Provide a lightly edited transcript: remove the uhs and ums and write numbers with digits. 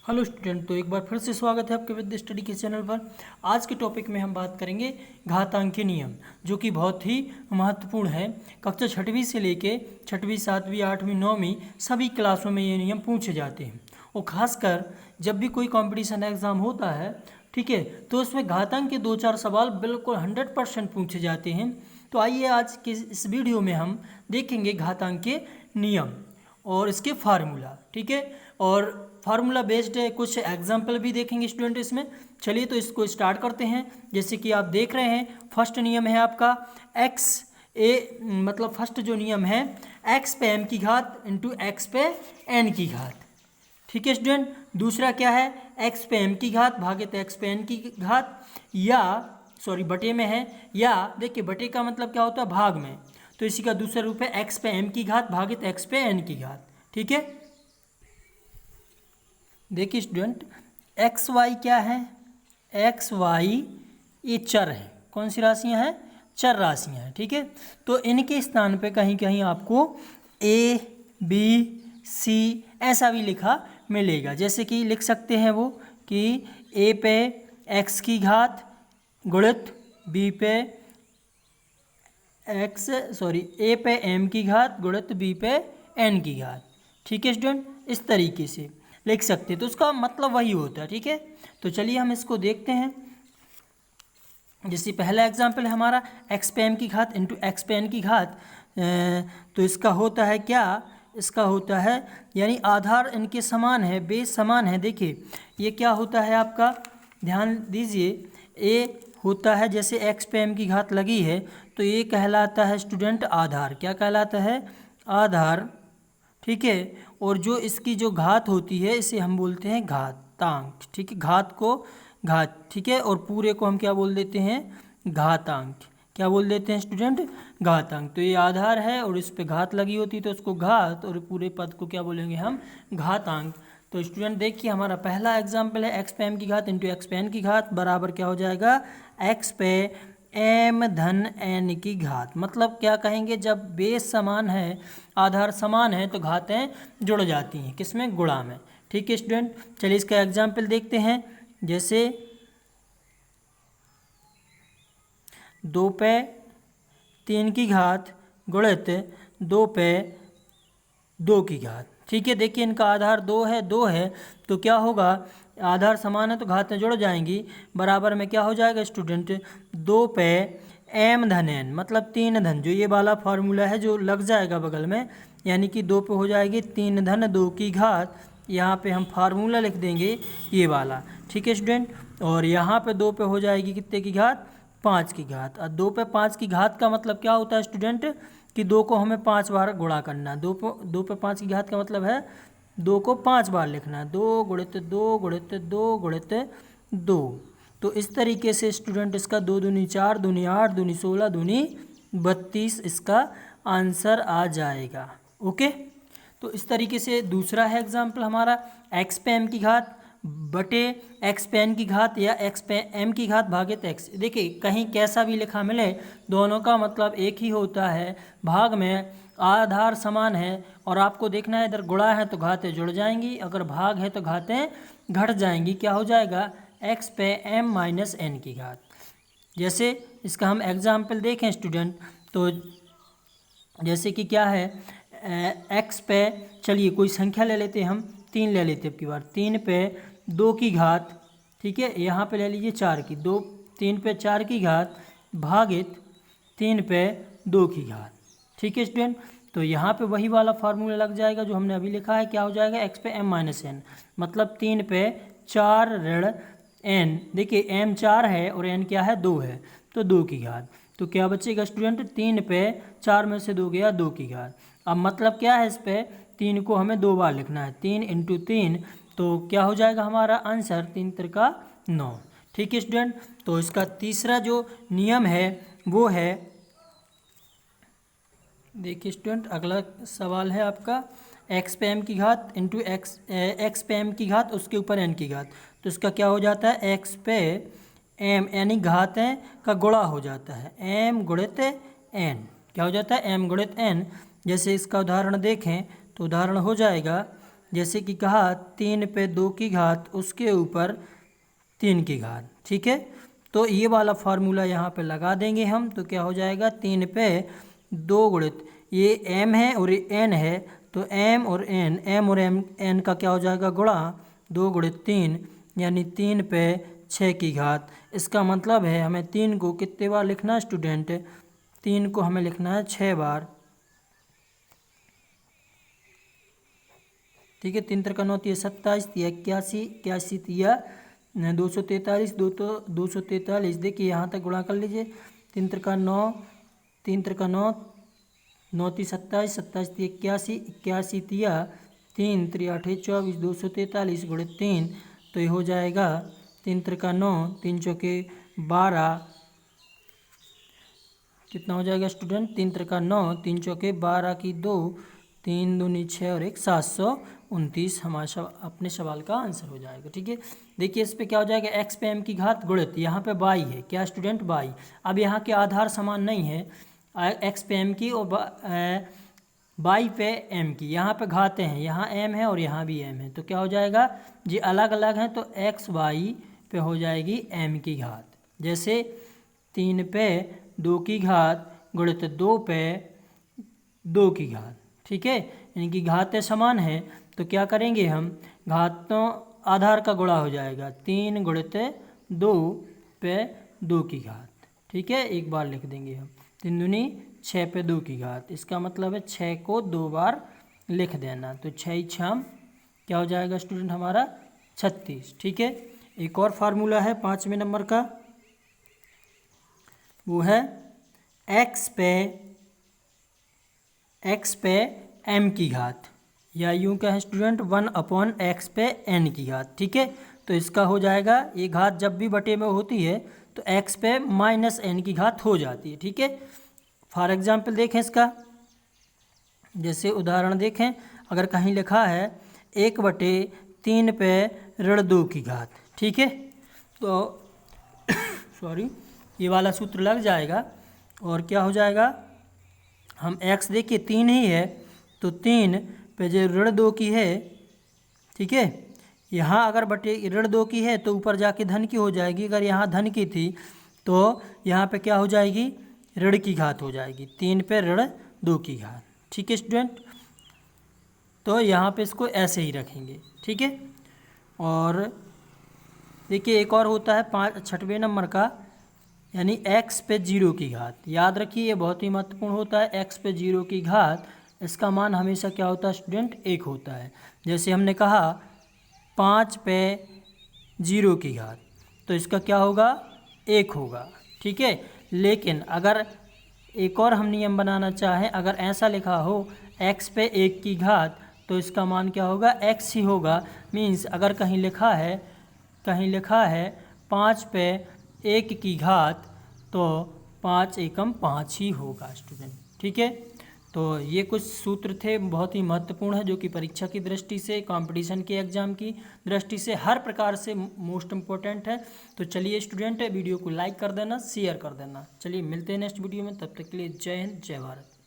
Hello student, तो एक बार फिर से स्वागत है आपके विद्या स्टडी के चैनल पर। आज के टॉपिक में हम बात करेंगे घातांकी नियम, जो कि बहुत ही महत्वपूर्ण है। कक्षा छठवीं से लेके छठवीं, सातवीं, आठवीं, नौवीं सभी क्लासों में ये नियम पूछे जाते हैं। और ख़ासकर जब भी कोई कॉम्पिटिशन एग्ज़ाम होता है, ठीक है, तो उसमें घातांक के 2-4 सवाल बिल्कुल 100% पूछे जाते हैं। तो आइए आज के इस वीडियो में हम देखेंगे घातांक के नियम और इसके फार्मूला, ठीक है, और फार्मूला बेस्ड कुछ एग्जाम्पल भी देखेंगे स्टूडेंट इसमें। चलिए तो इसको स्टार्ट करते हैं। जैसे कि आप देख रहे हैं, फर्स्ट नियम है आपका एक्स ए, मतलब फर्स्ट जो नियम है एक्स पे एम की घात इंटू एक्स पे एन की घात, ठीक है स्टूडेंट। दूसरा क्या है, एक्स पे एम की घात भागित एक्स पे एन की घात, या सॉरी बटे में है, या देखिए बटे का मतलब क्या होता है, भाग में, तो इसी का दूसरा रूप है एक्स पे एम की घात भागित एक्स पे एन की घात, ठीक है। देखिए स्टूडेंट, एक्स वाई क्या है, एक्स वाई ये चर है। कौन सी राशियां हैं, चर राशियां हैं, ठीक है। तो इनके स्थान पे कहीं कहीं आपको ए बी सी ऐसा भी लिखा मिलेगा। जैसे कि लिख सकते हैं वो कि ए पे एक्स की घात गुणित बी पे ए पे एम की घात गुणित बी पे एन की घात, ठीक है स्टूडेंट। इस तरीके से लिख सकते हैं, तो उसका मतलब वही होता है, ठीक है। तो चलिए हम इसको देखते हैं। जैसे पहला एग्जाम्पल है हमारा एक्स पे एम की घात इंटू एक्स पे एन की घात। तो इसका होता है क्या, इसका होता है यानी आधार इनके समान है, बेस समान है। देखिए ये क्या होता है आपका, ध्यान दीजिए, ए होता है जैसे एक्स पे एम की घात लगी है तो ये कहलाता है स्टूडेंट आधार। क्या कहलाता है, आधार, ठीक है। और जो इसकी जो घात होती है इसे हम बोलते हैं घातांक, ठीक है। घात को घात, ठीक है, और पूरे को हम क्या बोल देते हैं, घातांक। क्या बोल देते हैं स्टूडेंट, घातांक। तो ये आधार है और इस पे घात लगी होती है तो उसको घात, और पूरे पद को क्या बोलेंगे हम, घातांक। तो स्टूडेंट देखिए हमारा पहला एग्जाम्पल है एक्स पे एम की घात इंटू एक्स पे एन की घात बराबर क्या हो जाएगा, एक्स पे एम धन एन की घात। मतलब क्या कहेंगे, जब बेस समान है, आधार समान है, तो घातें जुड़ जाती हैं, किसमें, गुणा में, ठीक है स्टूडेंट। चलिए इसका एग्जाम्पल देखते हैं। जैसे 2 पे 3 की घात गुणित 2 पे 2 की घात, ठीक है। देखिए इनका आधार 2 है तो क्या होगा, आधार समान है तो घातें जुड़ जाएंगी। बराबर में क्या हो जाएगा स्टूडेंट, 2 पे एम धन एन, मतलब 3 धन, जो ये वाला फार्मूला है जो लग जाएगा बगल में, यानी कि 2 पे हो जाएगी 3 धन 2 की घात। यहाँ पे हम फार्मूला लिख देंगे ये वाला, ठीक है स्टूडेंट। और यहाँ पे 2 पे हो जाएगी कितने की घात, 5 की घात। और 2 पे 5 की घात का मतलब क्या होता है स्टूडेंट, कि 2 को हमें 5 बार गुणा करना है। 2 पे 5 की घात का मतलब है 2 को 5 बार लिखना है, 2 गुणित 2 गुणित 2 गुणित 2। तो इस तरीके से स्टूडेंट इसका 2 दूनी 4, दूनी 8, दूनी 16, दूनी 32 इसका आंसर आ जाएगा। ओके, तो इस तरीके से दूसरा है एग्जाम्पल हमारा एक्स पे एम की घात बटे एक्स पे एन की घात, या एक्स पे एम की घात भागित एक्स। देखिए कहीं कैसा भी लिखा मिले, दोनों का मतलब एक ही होता है। भाग में आधार समान है और आपको देखना है इधर गुणा है तो घातें जुड़ जाएंगी, अगर भाग है तो घातें घट जाएंगी। क्या हो जाएगा, एक्स पे एम माइनस एन की घात। जैसे इसका हम एग्जाम्पल देखें स्टूडेंट, तो जैसे कि क्या है, एक्स पे, चलिए कोई संख्या ले लेते हैं हम, 3 ले लेते हैं अब की बार। 3 पे 2 की घात, ठीक है, यहाँ पे ले लीजिए 4 की, 3 पे 4 की घात भागित 3 पे 2 की घात, ठीक है स्टूडेंट। तो यहाँ पे वही वाला फार्मूला लग जाएगा जो हमने अभी लिखा है। क्या हो जाएगा, एक्स पे एम माइनस एन, मतलब 3 पे 4 ऋण एन। देखिए एम 4 है और एन क्या है, 2 है, तो 2 की घात। तो क्या बचेगा स्टूडेंट, 3 पे 4 में से 2 गया, 2 की घात। अब मतलब क्या है, इस पे 3 को हमें 2 बार लिखना है, 3 इंटू 3, तो क्या हो जाएगा हमारा आंसर, 3 त्रिका 9, ठीक है स्टूडेंट। तो इसका तीसरा जो नियम है वो है, देखिए स्टूडेंट अगला सवाल है आपका एक्स पे एम की घात इंटू एक्स पे एम की घात उसके ऊपर एन की घात। तो इसका क्या हो जाता है, एक्स पे एम यानी घातें का गुणा हो जाता है, एम गुणित एन। क्या हो जाता है, एम गुणित एन। जैसे इसका उदाहरण देखें तो उदाहरण हो जाएगा जैसे कि कहा 3 पे 2 की घात उसके ऊपर 3 की घात, ठीक है। तो ये वाला फार्मूला यहाँ पे लगा देंगे हम, तो क्या हो जाएगा 3 पे 2 गुणित ये m है और ये n है, तो m और n का क्या हो जाएगा गुणा 2 गुणित 3 यानी 3 पे 6 की घात। इसका मतलब है हमें 3 को कितने बार लिखना है स्टूडेंट, 3 को हमें लिखना है 6 बार, ठीक है। 3 त्रिका 9 तिया 27 तिया 81 81 तिया 243 243। देखिए यहाँ तक गुणा कर लीजिए, 3 त्रिका 9 3 त्रिका 9 9 ती 27 27 तिया 81 81 तिया 3 3 8 24 243 गुणित 3, तो ये हो जाएगा 3 त्रिका 9 3 चौके 12, कितना हो जाएगा स्टूडेंट 3 त्रिका 9 3 चौके 12 की 2 3 दूनी 6 और 1 729 हमारा अपने सवाल का आंसर हो जाएगा, ठीक है। देखिए इस पे क्या हो जाएगा x पे m की घात गुणित यहाँ पे y है, क्या स्टूडेंट y। अब यहाँ के आधार समान नहीं है x पे m की और y पे m की, यहाँ पे घातें हैं, यहाँ m है और यहाँ भी m है, तो क्या हो जाएगा जी अलग अलग हैं, तो x y पे हो जाएगी m की घात। जैसे 3 पे 2 की घात गुणित 2 पे 2 की घात, ठीक है। इनकी घातें समान हैं, तो क्या करेंगे हम घातों आधार का गुणा हो जाएगा 3 गुणित 2 पे 2 की घात, ठीक है। एक बार लिख देंगे हम 3 दूनी 6 पे 2 की घात, इसका मतलब है 6 को 2 बार लिख देना, तो 6 6 क्या हो जाएगा स्टूडेंट हमारा 36, ठीक है। एक और फार्मूला है 5वें नंबर का, वो है x पे m की घात, या यूं कहें स्टूडेंट 1/x पे n की घात, ठीक है। तो इसका हो जाएगा ये घात जब भी बटे में होती है तो x पे -n की घात हो जाती है, ठीक है। फॉर एग्जाम्पल देखें इसका, जैसे उदाहरण देखें, अगर कहीं लिखा है 1/3 पे -2 की घात, ठीक है, तो सॉरी ये वाला सूत्र लग जाएगा और क्या हो जाएगा हम x देखिए 3 ही है, तो 3 पे जो -2 की है, ठीक है, यहाँ अगर बटे -2 की है तो ऊपर जाके धन की हो जाएगी, अगर यहाँ धन की थी तो यहाँ पे क्या हो जाएगी ऋण की घात हो जाएगी, 3 पे -2 की घात, ठीक है स्टूडेंट। तो यहाँ पे इसको ऐसे ही रखेंगे, ठीक है। और देखिए एक और होता है 6वें नंबर का, यानी x पे 0 की घात। याद रखिए ये बहुत ही महत्वपूर्ण होता है, x पे 0 की घात, इसका मान हमेशा क्या होता है स्टूडेंट 1 होता है। जैसे हमने कहा 5 पे 0 की घात, तो इसका क्या होगा 1 होगा, ठीक है। लेकिन अगर एक और हम नियम बनाना चाहें, अगर ऐसा लिखा हो x पे 1 की घात, तो इसका मान क्या होगा x ही होगा। मीन्स अगर कहीं लिखा है 5 पे 1 की घात, तो 5 एकम 5 ही होगा स्टूडेंट, ठीक है। तो ये कुछ सूत्र थे बहुत ही महत्वपूर्ण है, जो कि परीक्षा की दृष्टि से, कंपटीशन के एग्जाम की दृष्टि से, हर प्रकार से मोस्ट इम्पोर्टेंट है। तो चलिए स्टूडेंट वीडियो को लाइक कर देना, शेयर कर देना। चलिए मिलते हैं नेक्स्ट वीडियो में, तब तक के लिए जय हिंद जय भारत।